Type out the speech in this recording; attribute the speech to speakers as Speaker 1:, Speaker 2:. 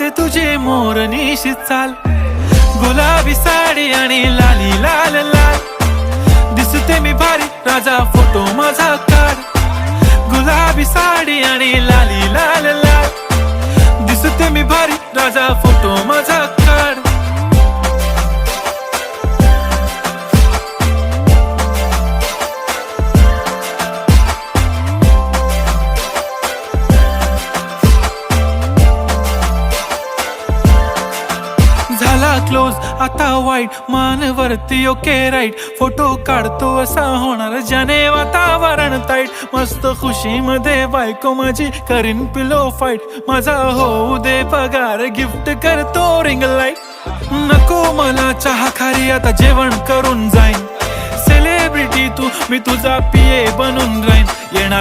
Speaker 1: आवडते तुझे मोरनीशी चाल, गुलाबी साडी आणि लाली लाल लाल. दिसते मी भारी राजा फोटो माझा काढ, गुलाबी साडी आणि लाली लाल लाल. दिसते मी भारी राजा फोटो माझा काढ. झाला क्लोज आता वाईट, मानवरती ओके राईट. फोटो काढतो असा होणार ज्याने वातावरण ताईट. मस्त खुशी मध्ये बायको माझी करीन पिलो फाईट. माझा होऊ दे पगार, गिफ्ट करतो रिंग लाईट. नको मला चहा खारी, आता जेवण करून जाईन. सेलिब्रिटी तू, मी तुझा पिये बनून राहीन. येणार